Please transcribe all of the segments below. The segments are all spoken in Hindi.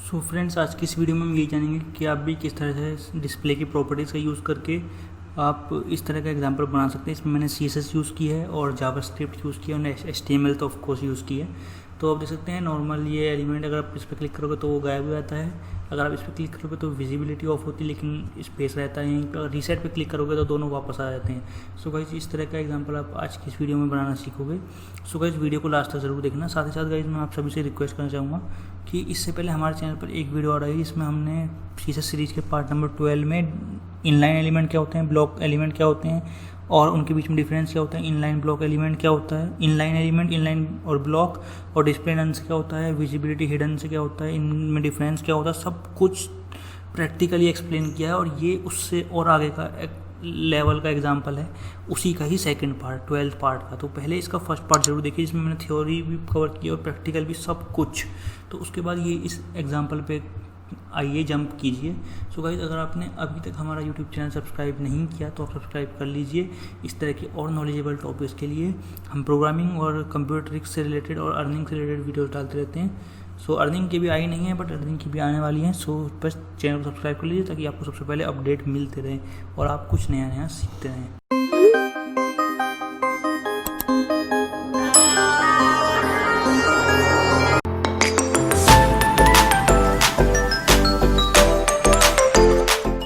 सो फ्रेंड्स, आज की इस वीडियो में हम यही जानेंगे कि आप भी किस तरह से डिस्प्ले की प्रॉपर्टीज़ का यूज़ करके आप इस तरह का एग्जांपल बना सकते हैं। इसमें मैंने CSS यूज़ की है और जावास्क्रिप्ट यूज़ किया है और HTML तो ऑफ कोर्स यूज़ की है। तो आप देख सकते हैं नॉर्मल ये एलिमेंट अगर आप इस पर क्लिक करोगे तो वो गायब हो जाता है, अगर आप इस पर क्लिक करोगे तो विजिबिलिटी ऑफ होती है लेकिन स्पेस रहता है। यहीं पर रीसेट पे क्लिक करोगे तो दोनों वापस आ जाते हैं। सो गाइस, इस तरह का एग्जांपल आप आज की इस वीडियो में बनाना सीखोगे। सो गाइस, वीडियो को लास्ट तक जरूर देखना। साथ ही साथ गाइस, मैं आप सभी से रिक्वेस्ट करना चाहूँगा कि इससे पहले हमारे चैनल पर एक वीडियो आ रही है जिसमें हमने CSS सीरीज के पार्ट नंबर 12 में इनलाइन एलिमेंट क्या होते हैं, ब्लॉक एलिमेंट क्या होते हैं और उनके बीच में डिफरेंस क्या होता है, इनलाइन ब्लॉक एलिमेंट क्या होता है, इनलाइन एलिमेंट, इनलाइन और ब्लॉक, और डिस्प्ले नन से क्या होता है, विजिबिलिटी हिडन से क्या होता है, इनमें डिफरेंस क्या होता है, सब कुछ प्रैक्टिकली एक्सप्लेन किया है। और ये उससे और आगे का लेवल का एग्जांपल है, उसी का ही सेकंड पार्ट 12th पार्ट का। तो पहले इसका फर्स्ट पार्ट जरूर देखिए जिसमें मैंने थ्योरी भी कवर की और प्रैक्टिकल भी, सब कुछ। तो उसके बाद ये इस एग्जांपल पे आइए जंप कीजिए। सो गाइस, अगर आपने अभी तक हमारा यूट्यूब चैनल सब्सक्राइब नहीं किया तो आप सब्सक्राइब कर लीजिए। इस तरह के और नॉलेजेबल टॉपिक्स के लिए हम प्रोग्रामिंग और कंप्यूटर ट्रिक्स से रिलेटेड और अर्निंग से रिलेटेड वीडियोस डालते रहते हैं। सो अर्निंग की भी आई नहीं है बट अर्निंग की भी आने वाली है। सो बस चैनल को सब्सक्राइब कर लीजिए ताकि आपको सबसे पहले अपडेट मिलते रहे और आप कुछ नया नया सीखते रहें।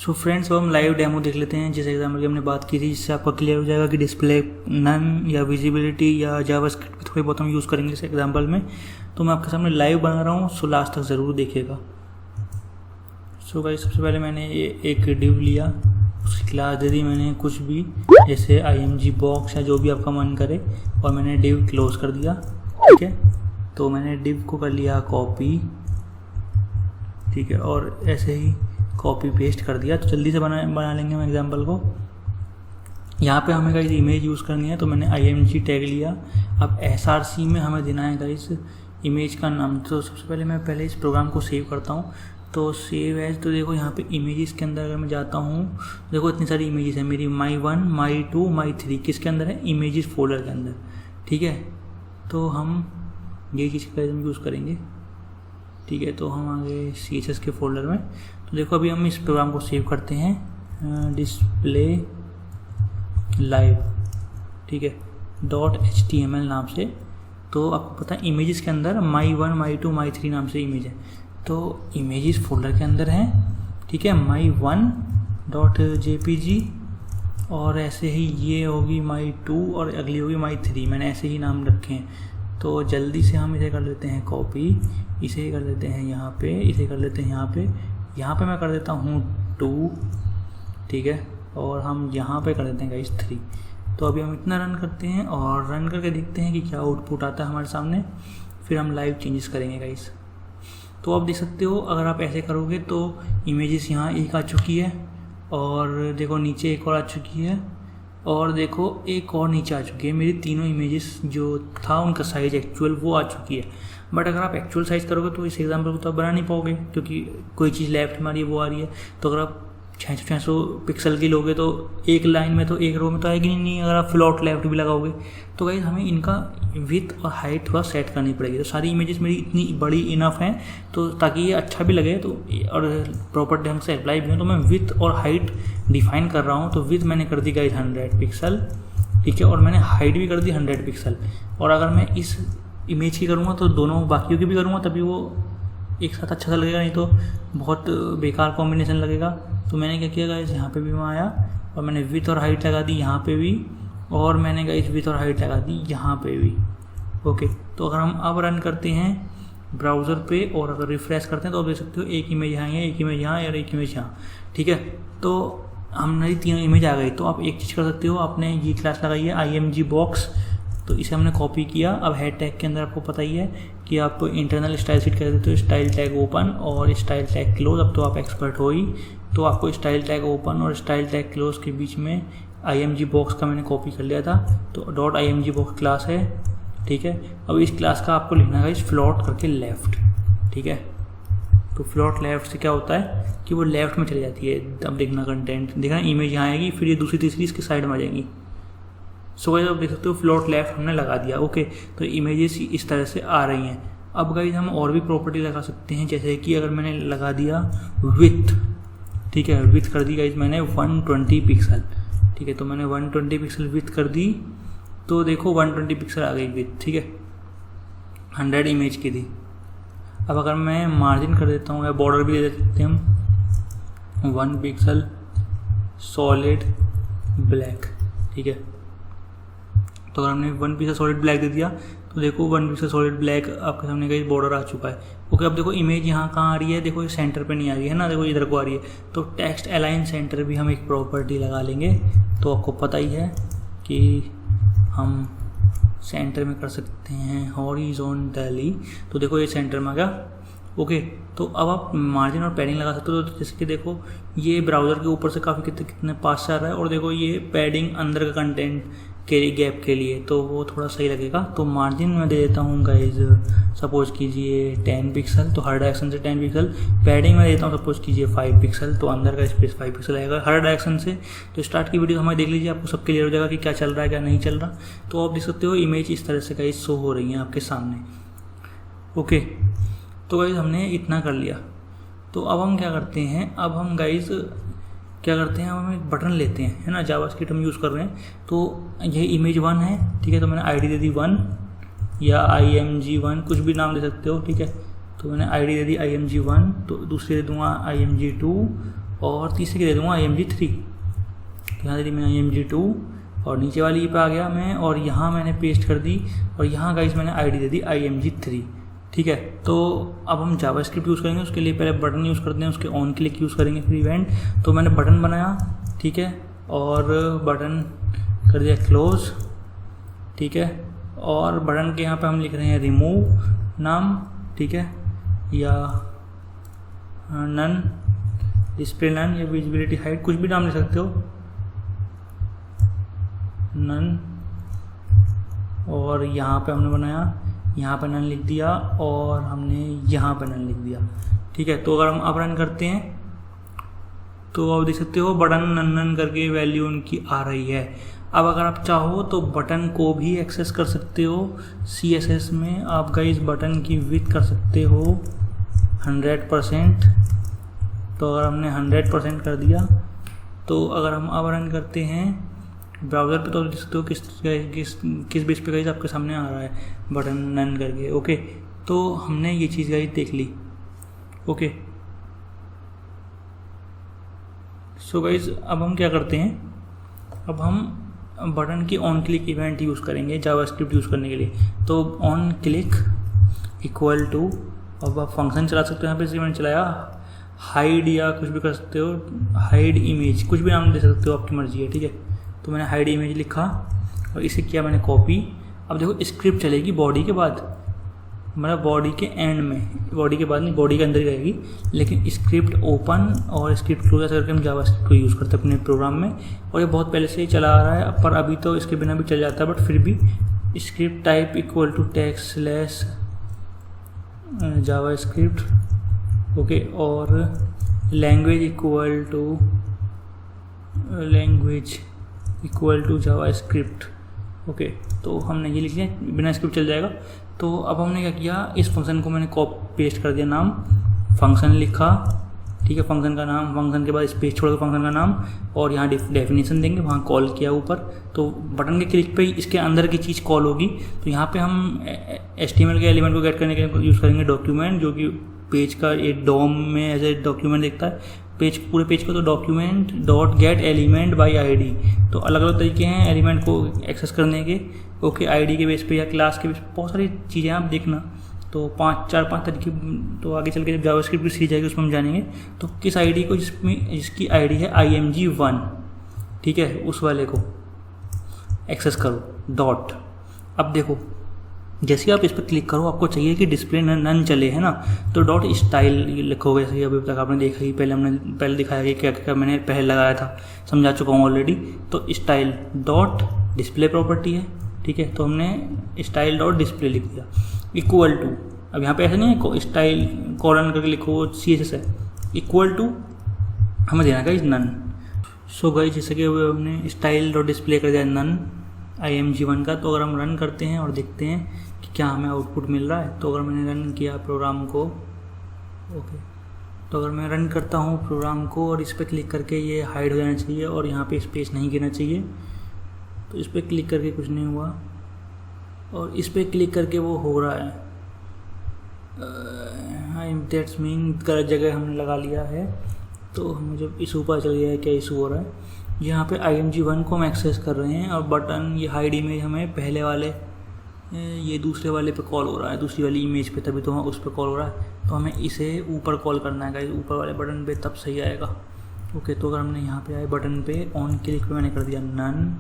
सो फ्रेंड्स, अब हम लाइव डेमो देख लेते हैं जिस एग्जाम्पल की हमने बात की थी, जिससे आपको क्लियर हो जाएगा कि डिस्प्ले नन या विजिबिलिटी या जावास्क्रिप्ट भी थोड़ी बहुत हम यूज़ करेंगे इस एग्जाम्पल में। तो मैं आपके सामने लाइव बना रहा हूँ, सो लास्ट तक ज़रूर देखिएगा। सो गाइस, सबसे पहले मैंने एक डिव लिया, उसकी क्लास दे दी मैंने कुछ भी, जैसे img बॉक्स या जो भी आपका मन करे, और मैंने डिव क्लोज कर दिया। ठीक है, तो मैंने डिव को कर लिया कॉपी, ठीक है, और ऐसे ही कॉपी पेस्ट कर दिया। तो जल्दी से बना लेंगे हम एग्जांपल को। यहाँ पे हमें गाइस इमेज यूज़ करनी है तो मैंने img टैग लिया। अब src में हमें देना है गाइस इमेज का नाम। तो सबसे पहले इस प्रोग्राम को सेव करता हूँ। तो सेव एज, तो देखो यहाँ पे इमेजेस के अंदर अगर मैं जाता हूँ, देखो इतनी सारी इमेजेस है मेरी, my1 my2 my3 किसके अंदर है, इमेजेस फोल्डर के अंदर। ठीक है, तो हम ये चीज़ का यूज़ करेंगे। ठीक है, तो हम आ गए CSS के फोल्डर में। तो देखो अभी हम इस प्रोग्राम को सेव करते हैं, डिस्प्ले लाइव, ठीक है, .html नाम से। तो आपको पता है इमेजेस के अंदर my1 my2 my3 नाम से इमेज है, तो इमेजेस फोल्डर के अंदर है। ठीक है, my1.jpg और ऐसे ही ये होगी my2 और अगली होगी my3, मैंने ऐसे ही नाम रखे हैं। तो जल्दी से हम इसे कर लेते हैं कॉपी, इसे कर लेते हैं यहाँ पे, इसे कर लेते हैं यहाँ पे मैं कर देता हूँ 2, ठीक है, और हम यहाँ पे कर देते हैं गाइस 3। तो अभी हम इतना रन करते हैं और रन करके देखते हैं कि क्या आउटपुट आता है हमारे सामने, फिर हम लाइव चेंजेस करेंगे गाइस। तो आप देख सकते हो अगर आप ऐसे करोगे तो इमेजेस यहाँ एक आ चुकी है, और देखो नीचे एक और आ चुकी है, और देखो एक और नीचे आ चुकी है। मेरी तीनों इमेजेस जो था उनका साइज एक्चुअल वो आ चुकी है। बट अगर आप एक्चुअल साइज़ करोगे तो इस एग्जांपल को तो आप बना नहीं पाओगे, क्योंकि कोई चीज़ लेफ्ट हमारी वो आ रही है। तो अगर आप 600 पिक्सल की लोगे तो एक लाइन में तो एक रो में तो आएगी नहीं, अगर आप फ्लॉट लेफ्ट भी लगाओगे। तो गाइस, हमें इनका विड्थ और हाइट थोड़ा सेट करनी पड़ेगी। तो सारी इमेजेस मेरी इतनी बड़ी इनफ हैं तो ताकि ये अच्छा भी लगे तो और प्रॉपर ढंग से अप्लाई भी हो, तो मैं विड्थ और हाइट डिफाइन कर रहा हूँ। तो विड्थ मैंने कर दी गाइस 100 पिक्सल, ठीक है, और मैंने हाइट भी कर दी 100 पिक्सल। और अगर मैं इस इमेज की करूँगा तो दोनों बाकियों की भी करूँगा तभी वो एक साथ अच्छा सा लगेगा, नहीं तो बहुत बेकार कॉम्बिनेशन लगेगा। तो मैंने क्या किया गाइस, यहाँ पे भी मैं आया और मैंने विड्थ और हाइट लगा दी यहाँ पे भी, और मैंने गाइस विड्थ और हाइट लगा दी यहाँ पे भी। ओके, तो अगर हम अब रन करते हैं ब्राउज़र पे और अगर रिफ्रेश करते हैं तो आप देख सकते हो एक इमेज यहाँ है, एक इमेज यहाँ और एक इमेज यहाँ। ठीक है, तो हमारी तीनों इमेज आ गई। तो आप एक चीज़ कर सकते हो, आपने ये क्लास लगाई है img बॉक्स, तो इसे हमने कॉपी किया। अब हेड टैग के अंदर आपको पता ही है कि आप इंटरनल स्टाइल शीट कर देते हो, स्टाइल टैग ओपन और स्टाइल टैग क्लोज। अब तो आप एक्सपर्ट हो ही, तो आपको स्टाइल टैग ओपन और स्टाइल टैग क्लोज के बीच में img बॉक्स का मैंने कॉपी कर लिया था, तो .img बॉक्स क्लास है। ठीक है, अब इस क्लास का आपको लिखना है इस फ्लॉट करके लेफ्ट। ठीक है, तो फ्लॉट लेफ्ट से क्या होता है कि वो लेफ्ट में चली जाती है। अब देखना कंटेंट, देखना इमेज यहाँ आएगी, फिर ये दूसरी तीसरी इसकी साइड में आ जाएंगी। सो गाइस, आप देख सकते हो फ्लॉट लेफ्ट हमने लगा दिया। ओके, तो इमेजेस इस तरह से आ रही हैं। अब गाइज हम और भी प्रॉपर्टी लगा सकते हैं, जैसे कि अगर मैंने लगा दिया विथ, ठीक है, विथ कर दी गाइज मैंने 120 पिक्सल, ठीक है, तो मैंने 120 पिक्सल विथ कर दी, तो देखो 120 पिक्सल आ गई विथ, ठीक है, 100 इमेज की थी। अब अगर मैं मार्जिन कर देता हूँ या बॉर्डर भी दे देते हैं हम 1 पिक्सल सॉलिड ब्लैक, ठीक है, तो अगर हमने 1 पिक्सल सॉलिड ब्लैक दे दिया तो देखो 1 पिक्सल सॉलिड ब्लैक आपके सामने का बॉर्डर आ चुका है। ओके, अब देखो इमेज यहाँ कहाँ आ रही है, देखो ये सेंटर पे नहीं आ रही है ना, देखो इधर को आ रही है, तो टेक्स्ट अलाइन सेंटर भी हम एक प्रॉपर्टी लगा लेंगे। तो आपको पता ही है कि हम सेंटर में कर सकते हैं हॉरिजॉन्टली, तो देखो ये सेंटर में आ गया। ओके, तो अब आप मार्जिन और पैडिंग लगा सकते हो, तो जैसे कि देखो ये ब्राउज़र के ऊपर से काफ़ी कितने पास से आ रहा है, और देखो ये पैडिंग अंदर का कंटेंट के गैप के लिए, तो वो थोड़ा सही लगेगा। तो मार्जिन में दे देता हूँ गाइज, सपोज कीजिए 10 पिक्सल, तो हर डायरेक्शन से 10 पिक्सल। पैडिंग में देता हूँ सपोज कीजिए 5 पिक्सल, तो अंदर का स्पेस 5 पिक्सल आएगा हर डायरेक्शन से। तो स्टार्ट की वीडियो हमें देख लीजिए, आपको सब क्लियर हो जाएगा कि क्या चल रहा है क्या नहीं चल रहा। तो आप देख सकते हो इमेज इस तरह से गाइज शो हो रही है आपके सामने। ओके, तो गाइज हमने इतना कर लिया। तो अब हम क्या करते हैं, अब हम गाइज क्या करते हैं, हम एक बटन लेते हैं, है ना, जावास्क्रिप्ट हम यूज़ कर रहे हैं। तो ये इमेज 1 है, ठीक है, तो मैंने आईडी दे दी 1 या img1, कुछ भी नाम दे सकते हो, ठीक है। तो मैंने आईडी दे दी img1, तो दूसरी दे दूँगा img2 और तीसरे की दे दूँगा img3। यहाँ दे दी मैंने img2 और नीचे वाली पे आ गया मैं, और यहाँ मैंने पेस्ट कर दी, और यहाँ गाइस मैंने आईडी दे दी img3, ठीक है। तो अब हम जावास्क्रिप्ट यूज़ करेंगे, उसके लिए पहले बटन यूज़ करते हैं, उसके ऑन क्लिक यूज़ करेंगे फिर इवेंट। तो मैंने बटन बनाया, ठीक है, और बटन कर दिया क्लोज, ठीक है, और बटन के यहाँ पे हम लिख रहे हैं रिमूव नाम, ठीक है, या नन, डिस्प्ले नन या विजिबिलिटी हाइड, कुछ भी नाम ले सकते हो, नन। और यहाँ पे हमने बनाया, यहाँ पर नन लिख दिया, और हमने यहाँ पर नन लिख दिया, ठीक है। तो अगर हम अब रन करते हैं तो आप देख सकते हो बटन नन नन करके वैल्यू उनकी आ रही है। अब अगर आप चाहो तो बटन को भी एक्सेस कर सकते हो CSS में। आप गाइस बटन की विड्थ कर सकते हो 100%। तो अगर हमने 100% कर दिया, तो अगर हम अब रन करते हैं ब्राउज़र पे, तो देख सकते हो किस बेस पे गाइस आपके सामने आ रहा है बटन नन करके। ओके, तो हमने ये चीज़ गाइस देख ली। ओके, सो गाइस अब हम क्या करते हैं, अब हम बटन की ऑन क्लिक इवेंट यूज़ करेंगे जावास्क्रिप्ट यूज़ करने के लिए। तो ऑन क्लिक इक्वल टू, अब आप फंक्शन चला सकते हो, यहाँ पे इवेंट चलाया, हाइड या कुछ भी कर सकते हो, हाइड इमेज, कुछ भी नाम दे सकते हो, आपकी मर्जी है, ठीक है। तो मैंने हाइड इमेज लिखा और इसे किया मैंने कॉपी। अब देखो स्क्रिप्ट चलेगी बॉडी के बाद, मतलब बॉडी के एंड में, बॉडी के बाद नहीं, बॉडी के अंदर ही रहेगी, लेकिन स्क्रिप्ट ओपन और स्क्रिप्ट क्लोज ऐसे करके हम जावास्क्रिप्ट को यूज़ करते हैं अपने प्रोग्राम में। और ये बहुत पहले से ही चला आ रहा है, पर अभी तो इसके बिना भी चल जाता है, बट फिर भी script type equal to text slash JavaScript, okay, और language equal to JavaScript. Okay, तो हमने ये लिख लिया, बिना स्क्रिप्ट चल जाएगा। तो अब हमने क्या किया, इस फंक्शन को मैंने कॉपी पेस्ट कर दिया, नाम फंक्शन लिखा, ठीक है, फंक्शन का नाम, फंक्शन के बाद स्पेस छोड़कर फंक्शन का नाम, और यहाँ डेफिनेशन देंगे, वहाँ कॉल किया ऊपर। तो बटन के क्लिक पे इसके अंदर की चीज़ कॉल होगी। तो यहाँ पे हम HTML के एलिमेंट को गेट करने के लिए यूज़ करेंगे डॉक्यूमेंट, जो कि पेज का एक डॉम में एज डॉक्यूमेंट देखता है पेज, पूरे पेज को। तो document dot gate element by ID। तो अलग अलग तरीके हैं एलिमेंट को एक्सेस करने के। ओके, ID के बेस पे या क्लास के बेस पे, बहुत सारी चीज़ें आप देखना। तो 4-5 तरीके, तो आगे चल के जब जावास्क्रिप्ट की सीरीज जाएगी उसमें हम जानेंगे। तो किस ID को, जिसकी ID है img1, ठीक है, उस वाले को एक्सेस करो डॉट। अब देखो जैसे ही आप इस पर क्लिक करो, आपको चाहिए कि डिस्प्ले नन चले, है ना। तो डॉट स्टाइल लिखोगे, जैसे अभी तक आपने देखा ही, पहले दिखाया कि क्या क्या मैंने पहले लगाया था, समझा चुका हूँ ऑलरेडी। तो स्टाइल डॉट डिस्प्ले प्रॉपर्टी है, ठीक है। तो हमने स्टाइल डॉट डिस्प्ले लिख दिया इक्वल टू, अब यहाँ पे ऐसा नहीं है स्टाइल कॉलन करके लिखो, CSS है, इक्वल टू हमें देना गाइस नन। सो गाइस जैसे कि हमने स्टाइल डॉट डिस्प्ले कर दिया नन img1 का। तो अगर हम रन करते हैं और देखते हैं कि कि क्या हमें आउटपुट मिल रहा है। तो अगर मैंने रन किया प्रोग्राम को, ओके, तो अगर मैं रन करता हूँ प्रोग्राम को और इस पर क्लिक करके ये हाइड हो जाना चाहिए और यहाँ पे स्पेस नहीं गिरना चाहिए। तो इस पर क्लिक करके कुछ नहीं हुआ और इस पर क्लिक करके वो हो रहा है। दैट्स मीन गलत जगह हमने लगा लिया है। तो हमें जब इशू पता चल गया है क्या इशू हो रहा है, यहाँ पे img1 को हम एक्सेस कर रहे हैं और बटन ये हाइड इमेज हमें पहले वाले ये दूसरे वाले पे कॉल हो रहा है, दूसरी वाली इमेज पे, तभी तो उस पर कॉल हो रहा है। तो हमें इसे ऊपर कॉल करना है गाइस, ऊपर वाले बटन पे, तब सही आएगा। ओके, तो अगर हमने यहाँ पे आए बटन पे ऑन क्लिक पे मैंने कर दिया नन,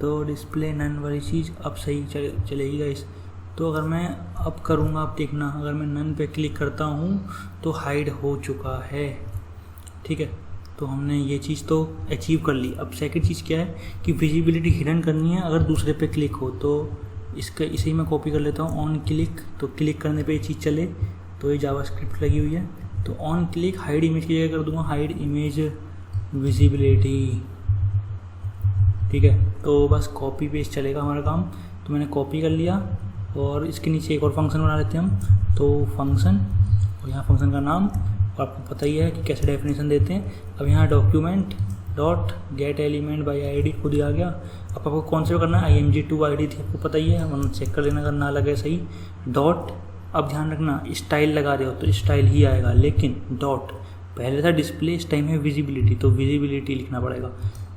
तो डिस्प्ले नन वाली चीज़ अब सही चलेगी गाइस। तो अगर मैं अब करूँगा, आप देखना, अगर मैं नन पे क्लिक करता हूँ तो हाइड हो चुका है। ठीक है, तो हमने ये चीज़ तो अचीव कर ली। अब सेकंड चीज़ क्या है कि विजिबिलिटी हिडन करनी है अगर दूसरे पे क्लिक हो। तो इसे ही मैं कॉपी कर लेता हूँ, ऑन क्लिक, तो क्लिक करने पे ये चीज़ चले। तो ये जावास्क्रिप्ट लगी हुई है, तो ऑन क्लिक हाइड इमेज की जगह कर दूँगा हाइड इमेज विजिबिलिटी। ठीक है, तो बस कॉपी पेस्ट चलेगा हमारा काम। तो मैंने कॉपी कर लिया और इसके नीचे एक और फंक्शन बना लेते हैं हम। तो फंक्शन, और यहाँ फंक्शन का नाम, और आपको पता ही है कि कैसे डेफिनेशन देते हैं। अब यहाँ document dot gate element by ID खुद ही आ गया। अब आपको कौन से करना है, img2 ID थी, आपको पता ही है, हम चेक कर लेना अगर ना लगे सही। डॉट, अब ध्यान रखना स्टाइल लगा रहे हो तो स्टाइल ही आएगा, लेकिन डॉट पहले था डिस्प्ले, इस टाइम है विजिबिलिटी, तो विजिबिलिटी लिखना पड़ेगा।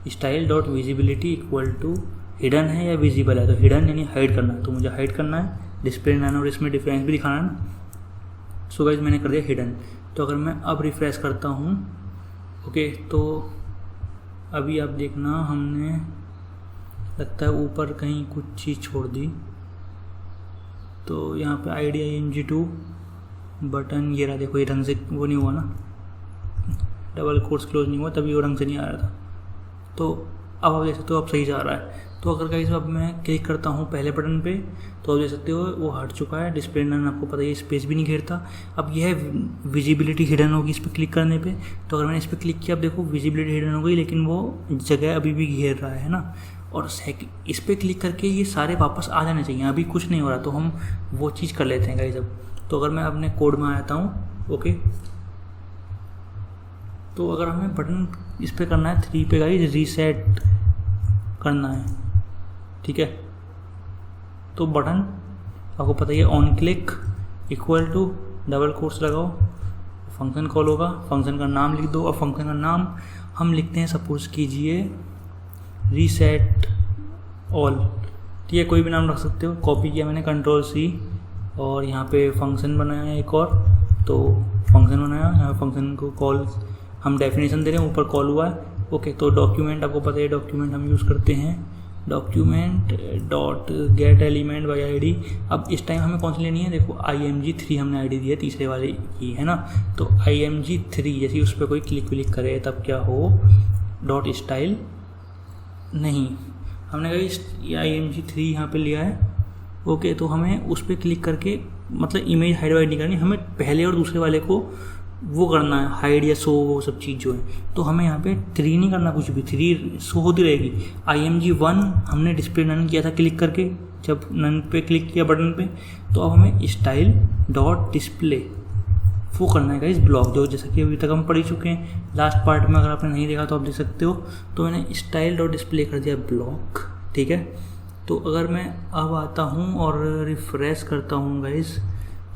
Style dot visibility equal to hidden है या विजिबल है, तो हिडन यानी हाइड करना है, तो मुझे हाइड करना है। डिस्प्ले नन और इसमें डिफरेंस भी दिखाना है ना। सो गाइस मैंने कर दिया हिडन। तो अगर मैं अब रिफ्रेश करता हूँ, ओके, तो अभी आप देखना हमने लगता है ऊपर कहीं कुछ चीज़ छोड़ दी। तो यहाँ पे ID img2 बटन ये रहा, देखो ये ढंग से वो नहीं हुआ ना, डबल कोट्स क्लोज नहीं हुआ, तभी वो ढंग से नहीं आ रहा था। तो अब आप देख सकते हो अब सही जा रहा है। तो अगर गाइस अब मैं क्लिक करता हूँ पहले बटन पे, तो आप देख सकते हो वो हट चुका है। डिस्प्ले नन आपको पता है स्पेस भी नहीं घेरता। अब यह विजिबिलिटी हिडन होगी इस पर क्लिक करने पे। तो अगर मैंने इस पर क्लिक किया, अब देखो विजिबिलिटी हिडन हो गई, लेकिन वो जगह अभी भी घेर रहा है ना। और इस पर क्लिक करके ये सारे वापस आ जाने चाहिए, अभी कुछ नहीं हो रहा, तो हम वो चीज़ कर लेते हैं गाइस अब। तो अगर मैं अपने कोड में आता हूँ, ओके, तो अगर हमें बटन इस पर करना है 3 पे गाइस, रीसेट करना है। ठीक है, तो बटन आपको पता ही है, on click equal to double quotes लगाओ, फंक्शन कॉल होगा, फंक्शन का नाम लिख दो। और फंक्शन का नाम हम लिखते हैं, सपोज कीजिए रीसेट ऑल। ठीक है, कोई भी नाम रख सकते हो। कॉपी किया मैंने Ctrl+C और यहाँ पे फंक्शन बनाया एक और, तो फंक्शन बनाया, यहाँ फंक्शन को कॉल हम डेफिनेशन दे रहे हैं, ऊपर कॉल हुआ है। ओके, तो डॉक्यूमेंट आपको पता है, डॉक्यूमेंट हम यूज़ करते हैं, document dot gate element by ID। अब इस टाइम हमें कौन सी लेनी है, देखो img3 हमने ID दी है, तीसरे वाले की है ना। तो img3 जैसे उस पर कोई क्लिक विलिक करे तब क्या हो, डॉट स्टाइल नहीं, हमने कहा img3 यहाँ पे लिया है। ओके, तो हमें उस पर क्लिक करके मतलब इमेज हाइड वाइड नहीं करनी, हमें पहले और दूसरे वाले को वो करना है, हाइड या शो, वो सब चीज़ जो है। तो हमें यहाँ पे 3 नहीं करना, कुछ भी 3 शो होती रहेगी। img1 हमने डिस्प्ले नन किया था क्लिक करके, जब नन पे क्लिक किया बटन पे, तो अब हमें स्टाइल डॉट डिस्प्ले वो करना है गाइस ब्लॉक, जो जैसा कि अभी तक हम पढ़ ही चुके हैं लास्ट पार्ट में। अगर आपने नहीं देखा तो आप देख सकते हो। तो मैंने स्टाइल डॉट डिस्प्ले कर दिया ब्लॉक। ठीक है, तो अगर मैं अब आता हूँ और रिफ्रेश करता हूँ गाइस,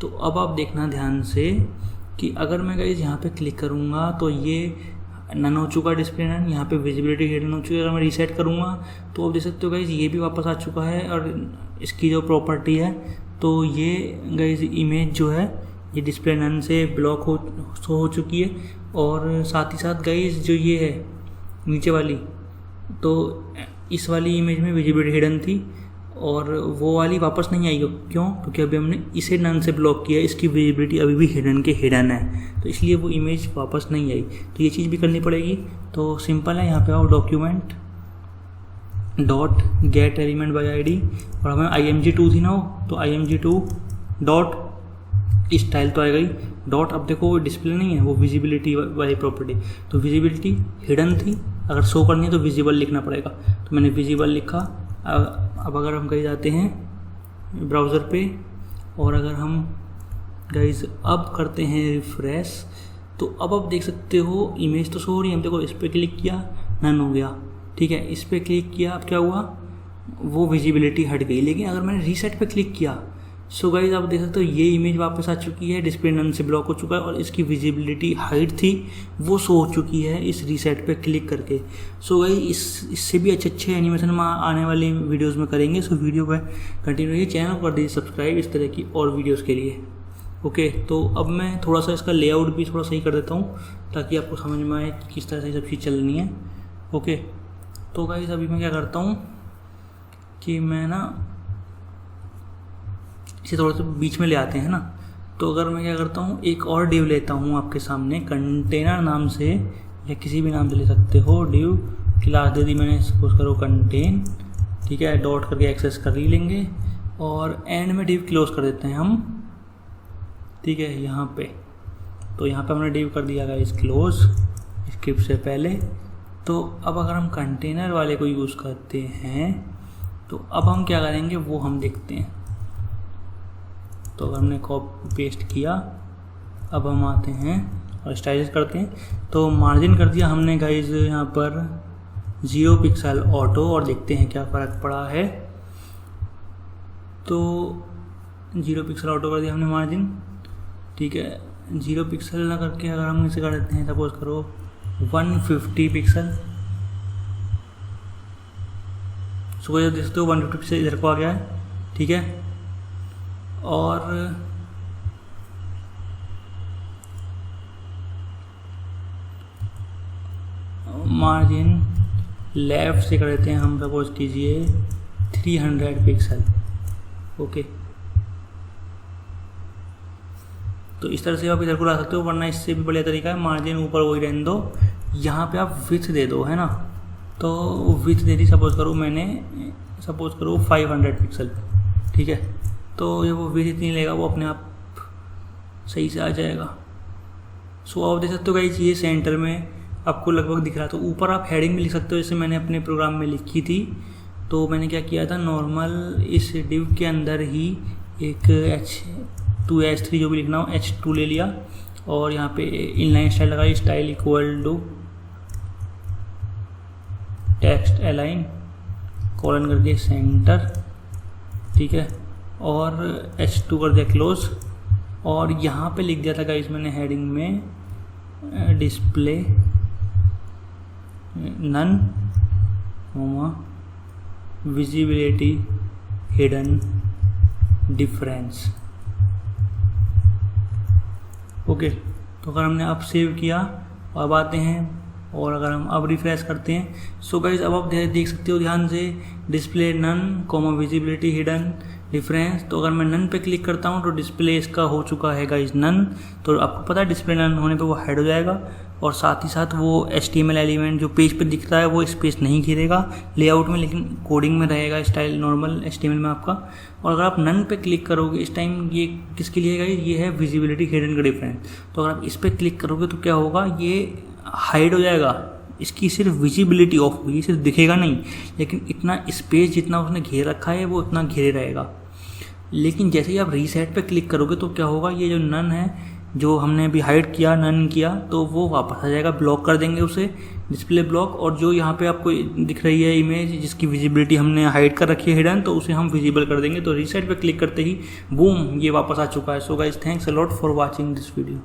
तो अब आप देखना ध्यान से कि अगर मैं गाइस यहाँ पे क्लिक करूँगा तो ये नन हो चुका डिस्प्ले नन, यहाँ पे विजिबिलिटी हिडन हो चुकी है। अगर मैं रीसेट करूँगा तो आप देख सकते हो गाइस ये भी वापस आ चुका है। और इसकी जो प्रॉपर्टी है, तो ये गाइस इमेज जो है ये डिस्प्ले नन से ब्लॉक हो चुकी है। और साथ ही साथ गाइस जो ये है नीचे वाली, तो इस वाली इमेज में विजिबिलिटी हिडन थी और वो वाली वापस नहीं आई। क्यों? क्योंकि अभी हमने इसे नन से ब्लॉक किया, इसकी विजिबिलिटी अभी भी हिडन के हिडन है, तो इसलिए वो इमेज वापस नहीं आई। तो ये चीज़ भी करनी पड़ेगी। तो सिंपल है, यहाँ पे आओ document dot gate element by ID, और हमें img2 थी ना, तो img2 डॉट स्टाइल तो आएगा ही, डॉट अब देखो डिस्प्ले नहीं है, वो विजिबिलिटी वाली प्रॉपर्टी, तो विजिबिलिटी हिडन थी, अगर शो करनी है तो विजिबल लिखना पड़ेगा। तो मैंने विजिबल लिखा। अब अगर हम कहीं जाते हैं ब्राउज़र पे और अगर हम गाइज अब करते हैं रिफ्रेश, तो अब आप देख सकते हो इमेज तो शो हो रही है। हम देखो इस पर क्लिक किया, नन हो गया, ठीक है। इस पर क्लिक किया, अब क्या हुआ, वो विजिबिलिटी हट गई। लेकिन अगर मैंने रीसेट पे क्लिक किया, सो गाइज आप देख सकते हो ये इमेज वापस आ चुकी है, डिस्प्ले नन से ब्लॉक हो चुका है और इसकी विजिबिलिटी हाइट थी वो शो हो चुकी है इस रीसेट पे क्लिक करके। सो गाइज इससे भी अच्छे एनिमेशन हम आने वाली वीडियोज़ में करेंगे। सो वीडियो पर कंटिन्यू रहिए, चैनल कर दीजिए सब्सक्राइब इस तरह की और वीडियोज़ के लिए। ओके, तो अब मैं थोड़ा सा इसका लेआउट भी थोड़ा सही कर देता हूँ ताकि आपको समझ में आए कि किस तरह से सब चीज़ चलनी है। ओके, तो गाइस अभी मैं क्या करता हूँ कि मैं ना इसे थोड़ा सा बीच में ले आते हैं ना। तो अगर मैं क्या करता हूँ, एक और डिव लेता हूँ आपके सामने कंटेनर नाम से, या किसी भी नाम से ले सकते हो। डिव क्लास दे दी मैंने, सपोज करो कंटेन, ठीक है। डॉट करके एक्सेस कर ही लेंगे और एंड में डिव क्लोज कर देते हैं हम, ठीक है। यहाँ पे तो यहाँ पे हमने डिव कर दिया गाइस क्लोज स्क्रिप्ट से पहले। तो अब अगर हम कंटेनर वाले को यूज़ करते हैं तो अब हम क्या करेंगे वो हम देखते हैं। तो अगर हमने कॉपी पेस्ट किया, अब हम आते हैं और स्टाइलिश करते हैं। तो मार्जिन कर दिया हमने गाइस यहाँ पर 0 पिक्सल ऑटो, और देखते हैं क्या फ़र्क पड़ा है। तो 0 पिक्सल ऑटो कर दिया हमने मार्जिन, ठीक है। 0 पिक्सल ना करके अगर हम इसे कर देते हैं, सपोज करो 150 पिक्सल। सो ये देख सकते हो 150 पिक्सल इधर को आ गया है, ठीक है। और मार्जिन लेफ्ट से कर देते हैं हम, सपोज कीजिए 300 पिक्सल। ओके, तो इस तरह से आप इधर को ला सकते हो, वरना इससे भी बढ़िया तरीका है, मार्जिन ऊपर वही रहने दो, यहाँ पे आप विड्थ दे दो, है ना। तो विड्थ दे दी, सपोज करो मैंने, सपोज करो 500 पिक्सल, ठीक है। तो ये वो विड्थ इतनी लेगा वो अपने आप सही से आ जाएगा। सो आप देख सकते हो गाइस ये सेंटर में आपको लगभग दिख रहा है। तो ऊपर आप हेडिंग भी लिख सकते हो, जैसे मैंने अपने प्रोग्राम में लिखी थी। तो मैंने क्या किया था, नॉर्मल इस डिव के अंदर ही एक H2 या H3 जो भी लिखना हो H2 ले लिया, और यहाँ पे इनलाइन स्टाइल लगाई, style equal to text align colon करके सेंटर, ठीक है। और H2 कर दिया क्लोज, और यहाँ पे लिख दिया था गाइस मैंने हेडिंग में display none visibility hidden difference. Okay, तो अगर हमने अब सेव किया, अब आते हैं और अगर हम अब रिफ्रेश करते हैं, सो गाइस अब आप देख सकते हो ध्यान से display none visibility hidden difference. तो अगर मैं नन पे क्लिक करता हूँ तो डिस्प्ले इसका हो चुका है गाइस नन। तो आपको पता है डिस्प्ले नन होने पे वो हाइड हो जाएगा, और साथ ही साथ वो HTML एलिमेंट जो पेज पे दिख रहा है वो स्पेस नहीं घेरेगा लेआउट में, लेकिन कोडिंग में रहेगा स्टाइल नॉर्मल HTML में आपका। और अगर आप नन पे क्लिक करोगे इस टाइम, ये किसके लिए गाइस, ये है विजिबिलिटी हिडन का डिफरेंस। तो अगर आप इस पर क्लिक करोगे तो क्या होगा, ये हाइड हो जाएगा, इसकी सिर्फ विजिबिलिटी ऑफ होगी, सिर्फ दिखेगा नहीं, लेकिन इतना स्पेस जितना उसने घेर रखा है वो इतना घेरे रहेगा। लेकिन जैसे ही आप रीसेट पे क्लिक करोगे तो क्या होगा, ये जो नन है जो हमने अभी हाइड किया, नन किया, तो वो वापस आ जाएगा, ब्लॉक कर देंगे उसे, डिस्प्ले ब्लॉक। और जो यहाँ पे आपको दिख रही है इमेज जिसकी विजिबिलिटी हमने हाइड कर रखी है हिडन, तो उसे हम विजिबल कर देंगे। तो रीसेट पे क्लिक करते ही बूम, ये वापस आ चुका है। So guys thanks a lot for watching this video.